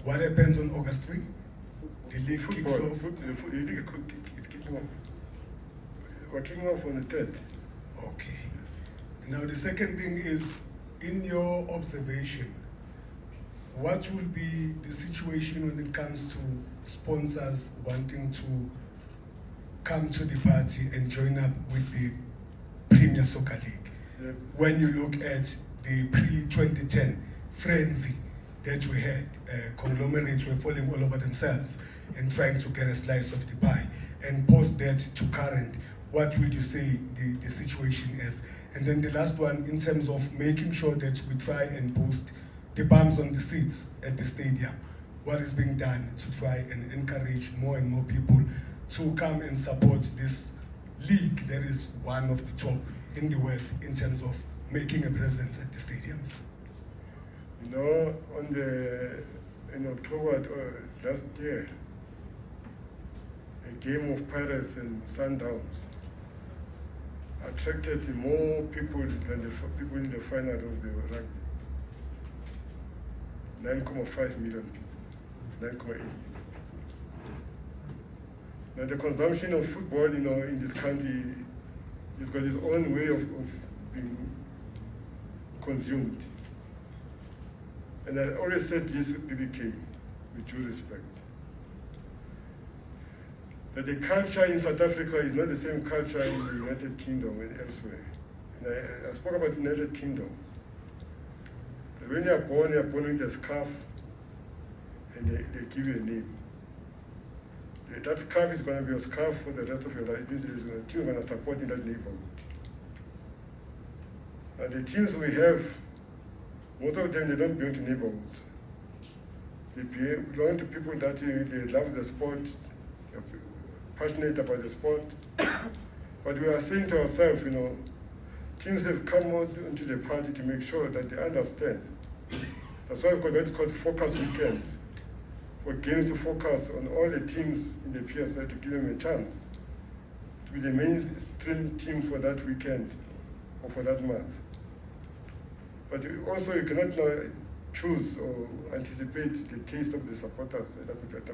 What happens on August 3? The league kicks off. The league is kicking off. We're kicking off on the 3rd. Okay. Now the second thing is, in your observation, what will be the situation when it comes to sponsors wanting to come to the party and join up with the Premier Soccer League? Yeah. When you look at the pre-2010 frenzy that we had, conglomerates were falling all over themselves and trying to get a slice of the pie. And post that to current, what would you say the situation is? And then the last one, in terms of making sure that we try and boost the bums on the seats at the stadium, what is being done to try and encourage more and more people to come and support this league that is one of the top in the world in terms of making a presence at the stadiums? In October last year, a game of Pirates and Sundowns attracted more people than the people in the final of the rugby. 9.5 million people, 9.8 million. Now the consumption of football, in this country, has got its own way of being consumed. And I always said this with BBK, with due respect, that the culture in South Africa is not the same culture in the United Kingdom and elsewhere. And I spoke about the United Kingdom. When you're born with a scarf, and they give you a name. That scarf is going to be a scarf for the rest of your life. It means there's a team going to support in that neighborhood. And the teams we have, most of them, they don't belong to neighborhoods. They belong to people that they love the sport, they're passionate about the sport. But we are saying to ourselves, teams have come out into the party to make sure that they understand. That's why we've got what's called focus weekends, for games to focus on all the teams in the PSL to give them a chance to be the mainstream team for that weekend or for that month. But also you cannot now choose or anticipate the taste of the supporters. There's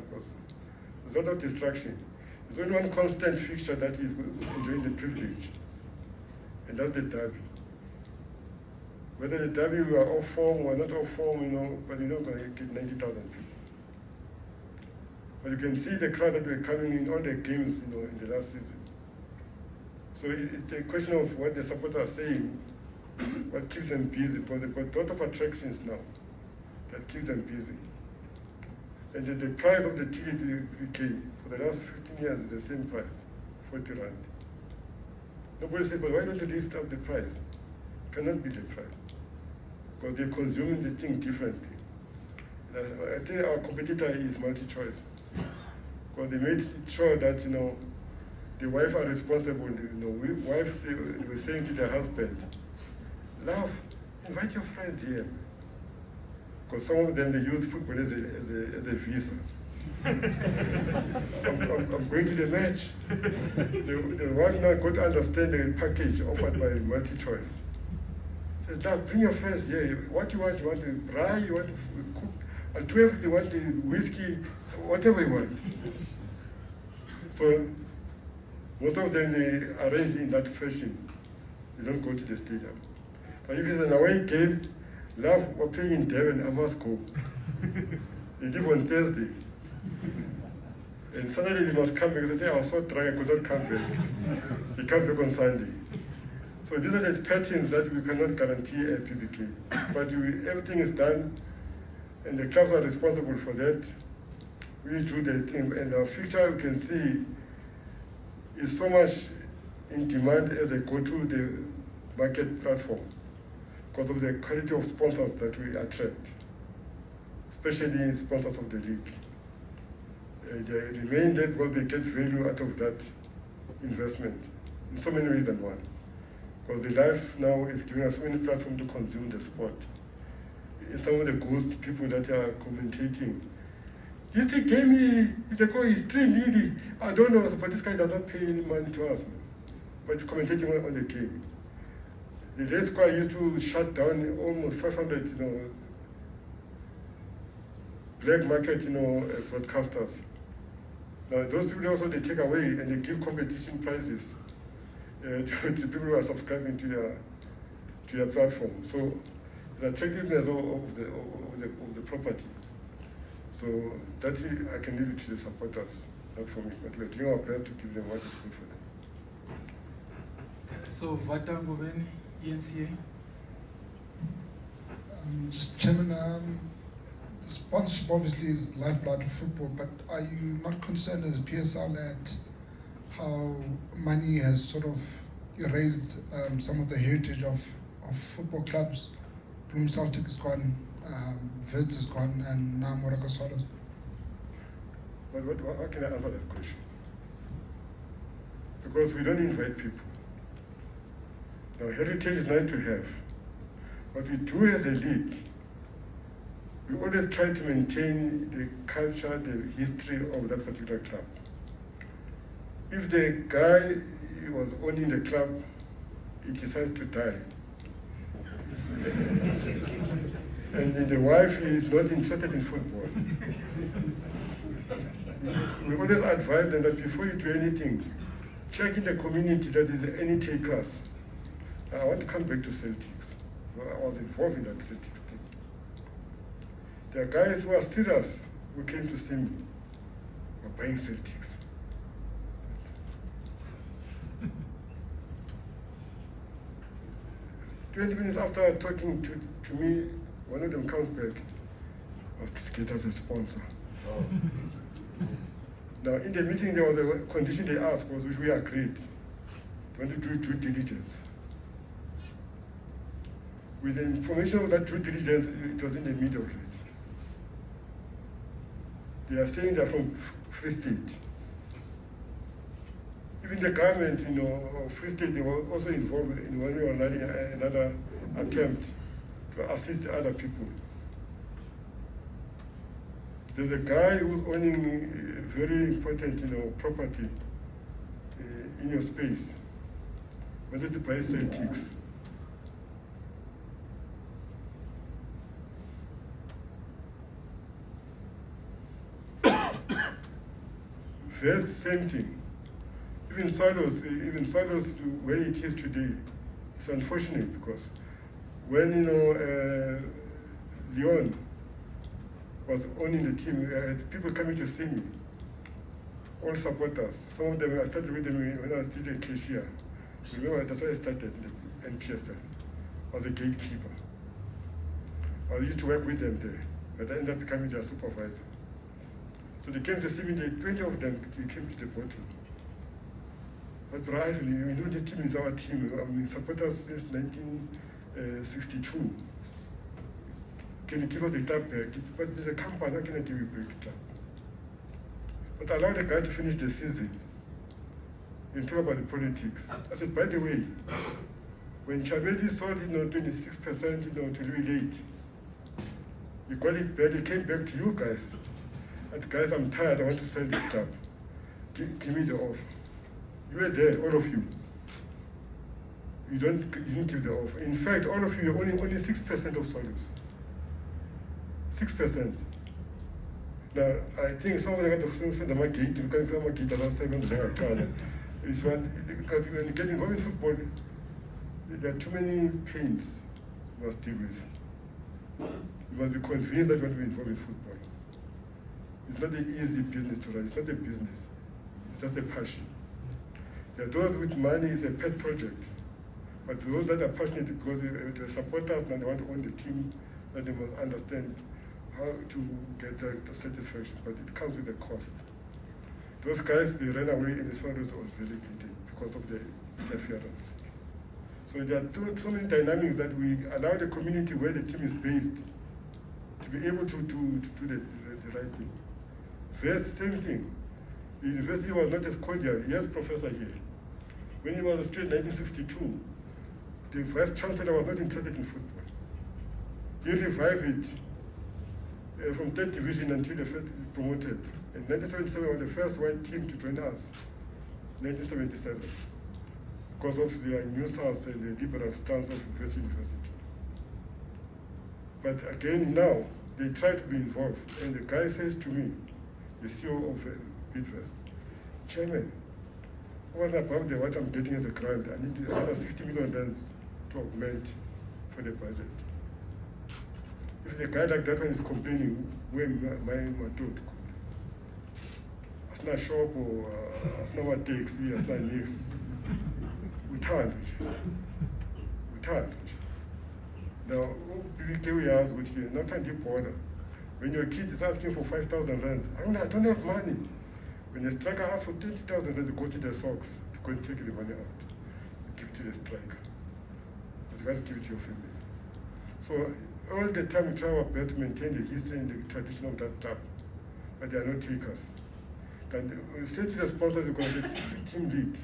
a lot of distraction. There's only one constant fixture that is enjoying the privilege, and that's the derby. Whether the derby we are off form or not off form, but you're not going to get 90,000 people. But you can see the crowd that were coming in all the games, in the last season. So it's a question of what the supporters are saying, what keeps them busy, because they've got a lot of attractions now that keeps them busy. And the price of the ticket in the UK for the last 15 years is the same price, 40 Rand. Nobody says, but why don't you raise up the price? It cannot be the price, because they're consuming the thing differently. And I think our competitor is multi-choice, because they made sure that, the wife are responsible. Wives were saying to their husband, love, invite your friends here. Because some of them, they use football as a visa. I'm going to the match. The wife now got to understand the package offered by multi-choice. Says, love, bring your friends here. What you want? You want to braai, you want to cook, and 12 you want the whiskey, whatever you want. So most of them, they arrange in that fashion. They don't go to the stadium. But if it's an away game, love, we're playing in Devon, I must go. They leave on Thursday. And Saturday they must come back. They say, I was so drunk, I could not come back. They come back on Sunday. So these are the patterns that we cannot guarantee at PBK. But everything is done, and the clubs are responsible for that. We do the thing, and our future, you can see, is so much in demand as a go-to the market platform because of the quality of sponsors that we attract, especially sponsors of the league. They remain there because they get value out of that investment in so many ways than one. Because the life now is giving us so many platforms to consume the sport. Some of the ghost people that are commentating, you think the goal is 3 nearly. I don't know, but this guy does not pay any money to us, but it's commentating on the game. The Red Square used to shut down almost 500, black market, broadcasters. Now those people also they take away and they give competition prizes to people who are subscribing to their platform. So the attractiveness of the property. So that I can leave it to the supporters, not for me, but we're doing our best to give them what is good for them. So Vatango Beni, ENCA. Just Chairman, the sponsorship obviously is the lifeblood of football, but are you not concerned as a PSL at how money has sort of erased some of the heritage of football clubs? Bloem Celtic is gone, Wits is gone, and now Morocco Swallows. But how can I answer that question? Because we don't invite people. Now, heritage is nice to have. What we do as a league, we always try to maintain the culture, the history of that particular club. If the guy was owning the club, he decides to die, and the wife is not interested in football, we always advise them that before you do anything, check in the community that is any takers. I want to come back to Celtics. I was involved in that Celtics thing. There are guys who are serious who came to see me. We're buying Celtics. "20 minutes after talking to me, one of them comes back. Let's get us a sponsor." Oh. Now, in the meeting, there was a condition they asked, which we agreed. We want to do due diligence. With the information of that due diligence, it was in the middle of it. They are saying they're from Free State. Even the government, of Free State, they were also involved in one way or another attempt to assist other people. There's a guy who's owning very important, property in your space. Wanted to buy Celtics. Very same thing. Even Solos, where it is today, it's unfortunate because when Leon was owning the team, I had people coming to see me, all supporters. Some of them, I started with them when I was still a cashier. Remember, that's why I started in PSL. I was a gatekeeper. I used to work with them there, but I ended up becoming their supervisor. So they came to see me, 20 of them came to the bottom. But rightly, this team is our team. I mean, supporters since 1962. Can you give us the club back? But it's a company, how can I give you back the club? But I allowed the guy to finish the season and talk about the politics. I said, by the way, when Chabedi sold 26% to Louis VIII, you got it back, it came back to you guys. And guys, I'm tired, I want to sell this club. Give me the offer. You were there, all of you. You didn't give the offer. In fact, all of you are only 6% of Solos. 6%. Now, I think somebody got to send the market, you can't market about 700. It's when you get involved in football, there are too many pains you must deal with. You must be convinced that you want to be involved in football. It's not an easy business to run. It's not a business. It's just a passion. There are those with money, it's a pet project. But those that are passionate because the supporters and they want to own the team, that they must understand how to get the satisfaction. But it comes with a cost. Those guys, they ran away and the Swallows was relegated because of the interference. So there are so many dynamics that we allow the community where the team is based to be able to do the right thing. First, same thing. The university was not as cordial. Yes, professor here. When he was a student in 1962, the vice chancellor was not interested in football. He revived it from 3rd division until the first promoted. In 1977, was the first white team to join us. 1977, because of their nuisance and the liberal stance of the university. But again, now they try to be involved, and the guy says to me, the CEO of Betway, Chairman, what about what I'm getting as a grant? I need another 60 million to augment for the budget. If a guy like that one is complaining, where my dude? Asna shop or asna what taxi, asna next. We can't. Now, we are good here, not on the border. When your kid is asking for 5,000 rands, I don't have money. When a striker asks for 20,000 rands, you go to the socks to go and take the money out. You give it to the striker. But you can't give it to your family. So all the time we try our best to maintain the history and the tradition of that club, but they are not takers. And we say to the sponsors, you're going to get 15 league.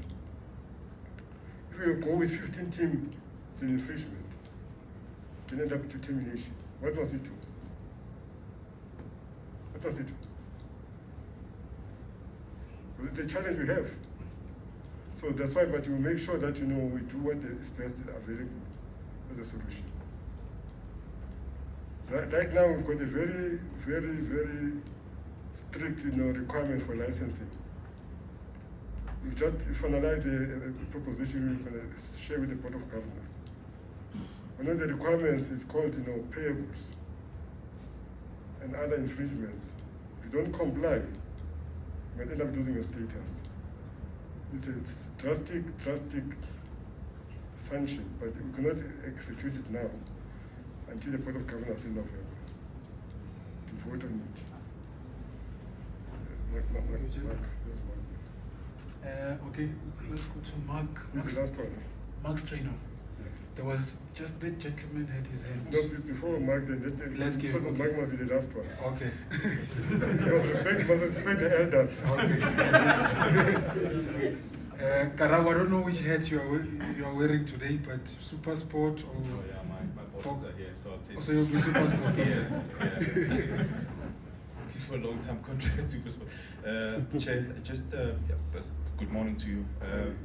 If you go with 15 teams, it's an infringement. It can end up to termination. What must it do? What must it do? Well, it's a challenge we have. So that's why, but you make sure that we do what is best available as a solution. Right now, we've got a very, very, very strict requirement for licensing. We've just finalized a proposition we're going to share with the Board of Governors. One of the requirements is called payables and other infringements. If you don't comply, you might end up losing your status. It's a drastic sanction, but we cannot execute it now until the Board of Governors in November to vote on it. Okay, let's go to Mark. This is the last one. Mark Strainer. Yeah. There was just that gentleman had his hand. No, before Mark, Let's give Mark must be the last one. Okay. You must respect the elders. Okay. Karabo, I don't know which hat you are wearing today, but Super Sport or... Oh yeah, my bosses are here, so I'd say... So you'll be Super Sport. Yeah. For a long-term contract, Super Sport. Chair, just but good morning to you.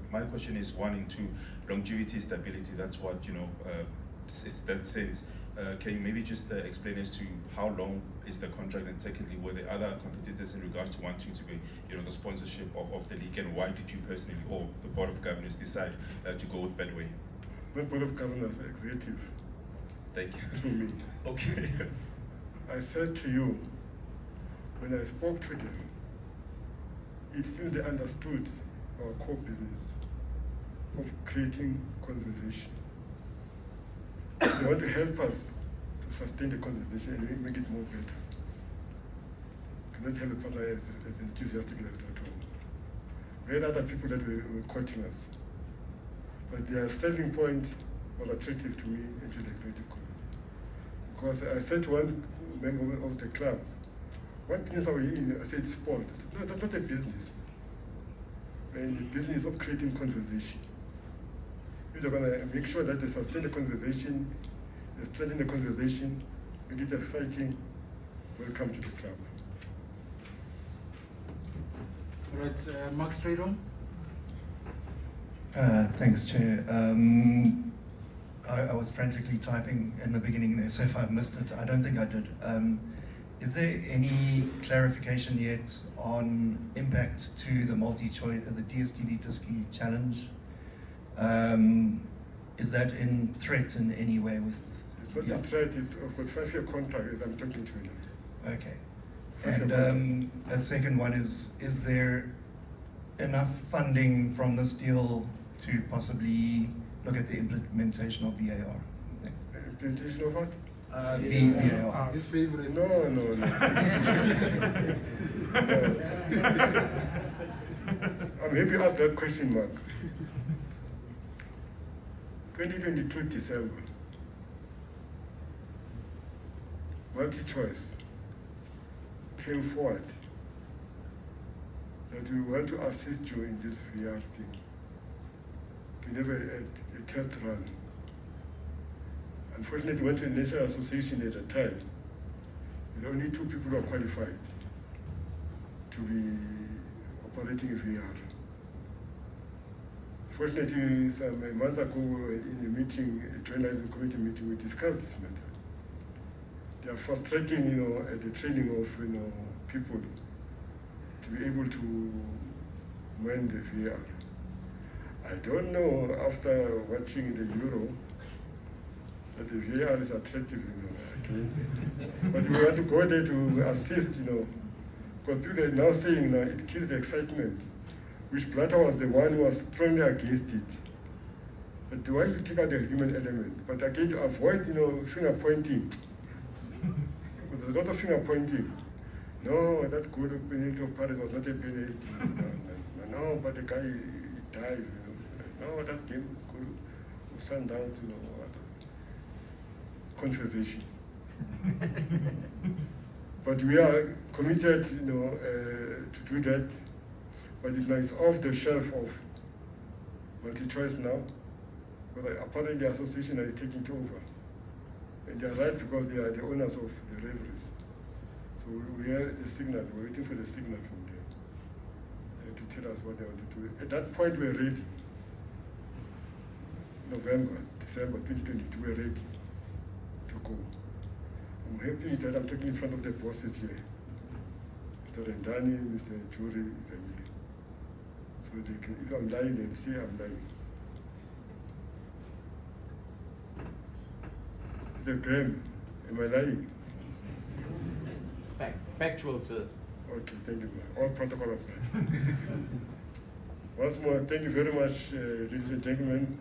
My question is 1 and 2, longevity, stability. That's what it's that sense. Can you maybe just explain as to how long is the contract, and secondly, were there other competitors in regards to wanting to be, the sponsorship of the league, and why did you personally or the board of governors decide to go with Betway? The board of governors, executive. Thank you. To me. Okay. I said to you, when I spoke to them, it seemed they understood our core business of creating conversation. They want to help us to sustain the conversation and make it more better. We cannot have a partner as enthusiastic as that one. We had other people that were quoting us. But their selling point was attractive to me and to the executive committee. Because I said to one member of the club, what business are we in? I said sport. I said, no, that's not a business. We're in the business of creating conversation. We're going to make sure that they sustain the conversation, they strengthen the conversation, make it exciting. Welcome to the club. All right, Mark, straight on. Thanks, Chair. I was frantically typing in the beginning there, so if I missed it, I don't think I did. Is there any clarification yet on impact to the multi-choice, the DSTV Disky challenge? Is that in threat in any way with? It's not a threat, I've got 5-year contract as I'm talking to you now. Okay. And a second one is there enough funding from this deal to possibly look at the implementation of VAR? Thanks. Implementation of what? VAR. His favorite. No. I'm happy you asked that question, Mark. 2022 December, multi-choice came forward that we want to assist you in this VR thing. We never had a test run. Unfortunately, we went to the National Association at the time. There were only 2 people who were qualified to be operating a VR. Fortunately, a month ago in a meeting, a journalism committee meeting, we discussed this matter. They are frustrating, at the training of, people to be able to man the VR. I don't know, after watching the Euro, that the VAR is attractive, But we want to go there to assist, because people are now saying it kills the excitement, which Blatter was the one who was strongly against it. But why to take out the human element? But again, to avoid, finger pointing. There's a lot of finger pointing. No, that goal of penalty of Paris was not a penalty. No, but the guy he died. No, that game was Sundowns, conversation. But we are committed, to do that. But it's off the shelf of multi-choice now. Because apparently the association is taking it over. And they are right because they are the owners of the referees. So we are the signal, we're waiting for the signal from them to tell us what they want to do. At that point, we're ready. November, December 2022, we're ready to go. I'm happy that I'm talking in front of the bosses here. Mr. Rendani, Mr. Juri, so they can, if I'm lying, they'll say I'm lying. Mr. Graham, am I lying? Factual, sir. Okay, thank you. All protocol observed. Once more, thank you very much, ladies and gentlemen.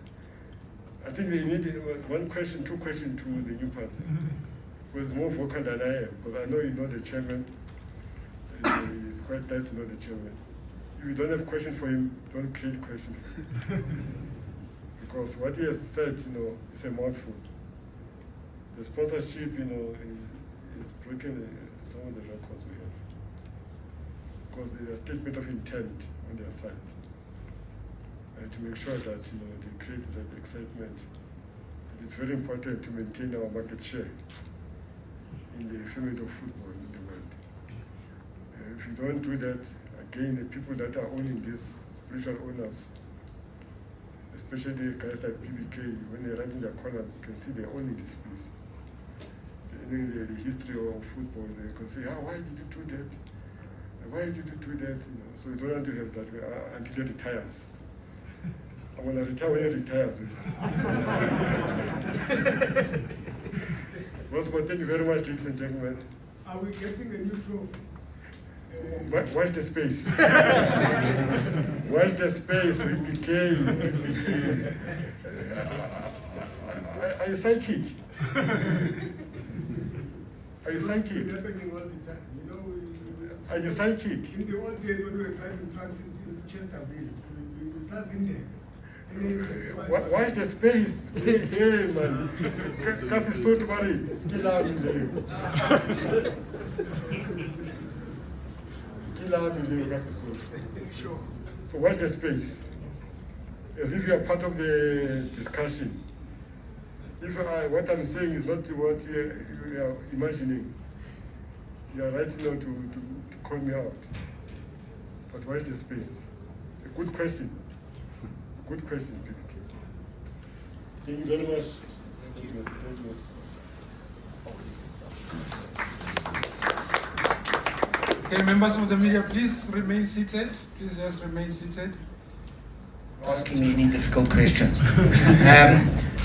I think they need 1 question, 2 questions to the new partner, who is more vocal than I am, because I know you know the chairman. It's quite nice to know the chairman. If you don't have questions for him, don't create questions for him. because what he has said, is a mouthful. The sponsorship, is breaking some of the records we have. Because there's a statement of intent on their side to make sure that they create that excitement. It is very important to maintain our market share in the family of football in the world. If you don't do that, again, the people that are owning these spiritual owners, especially guys like BBK, when they write in their corners, you can see they're owning this place. In the history of football, they can say, why did you do that? Why did you do that? So you don't want to have that until he retires. I want to retire when he retires. Once more, thank you very much, ladies and gentlemen. Are we getting a new trophy? Watch the space. Watch the space, BBK. Are you psychic? Are you psychic? Are you psychic? In the old days when we were driving trucks in Chesterfield, we sat in there. Watch the space. Hey, man. Kasi so to worry. Sure. So watch the space. As if you are part of the discussion. If what I'm saying is not what you are imagining, you are right now to call me out. But watch the space. A good question. Good question, Peter. Thank you very much. Thank you. Okay, members of the media, please remain seated. Please just remain seated. Asking me any difficult questions.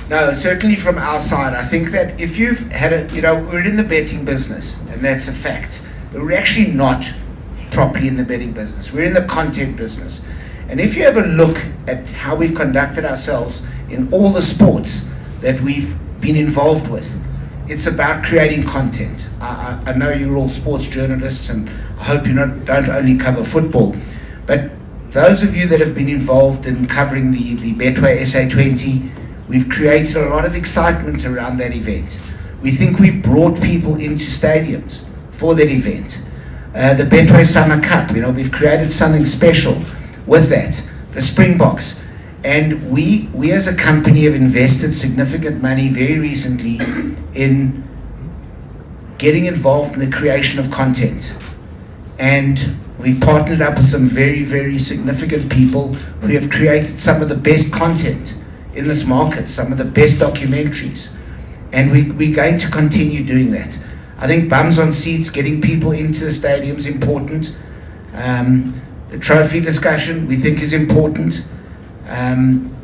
No, certainly from our side, I think that if you've had we're in the betting business, and that's a fact. But we're actually not properly in the betting business. We're in the content business. And if you have a look at how we've conducted ourselves in all the sports that we've been involved with, it's about creating content. I know you're all sports journalists, and I hope you don't only cover football, but those of you that have been involved in covering the Betway SA20, we've created a lot of excitement around that event. We think we've brought people into stadiums for that event. The Betway Summer Cup, we've created something special with that. The Springboks. And we as a company have invested significant money very recently in getting involved in the creation of content. And we've partnered up with some very, very significant people who have created some of the best content in this market, some of the best documentaries. And we're going to continue doing that. I think bums on seats, getting people into the stadium is important. The trophy discussion we think is important.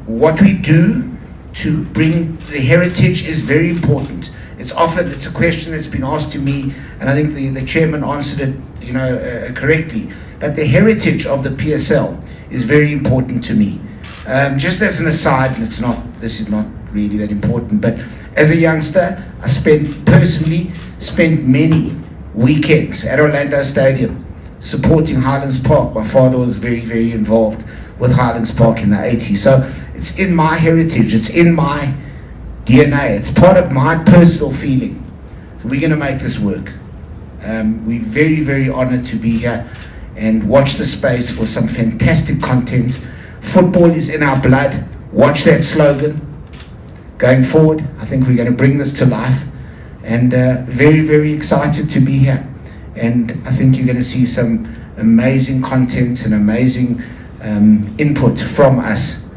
What we do to bring the heritage is very important. It's a question that's been asked to me, and I think the chairman answered it correctly. But the heritage of the PSL is very important to me. Just as an aside, and this is not really that important, but as a youngster, I personally spent many weekends at Orlando Stadium supporting Highlands Park. My father was very, very involved with Highlands Park in the 80s. So it's in my heritage, it's in my DNA, it's part of my personal feeling. So we're going to make this work. We're very, very honored to be here and watch the space for some fantastic content. Football is in our blood. Watch that slogan. Going forward, I think we're going to bring this to life, and very, very excited to be here. And I think you're going to see some amazing content and amazing input from us,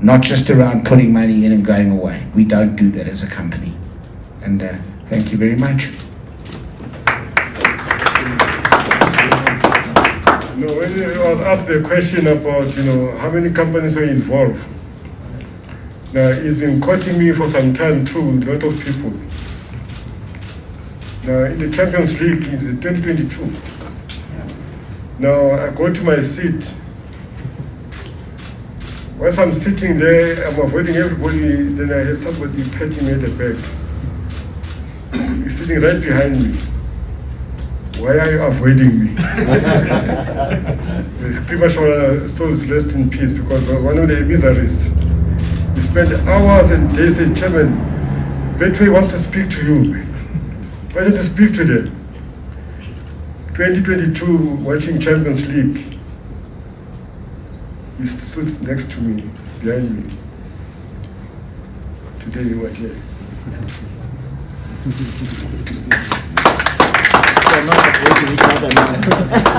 not just around putting money in and going away. We don't do that as a company. And thank you very much. No, when I was asked the question about how many companies were involved, now it's been quoting me for some time too, a lot of people. Now in the Champions League it's 2022. Now I go to my seat. Once I'm sitting there, I'm avoiding everybody, then I hear somebody patting me at the back. He's sitting right behind me. Why are you avoiding me? Pretty much souls rest in peace, because one of the miseries is spend hours and days saying, Chairman, Betway wants to speak to you. Why don't you speak to them? 2022 watching Champions League. He sits next to me, behind me. Today you were here. They're not supporting each other now.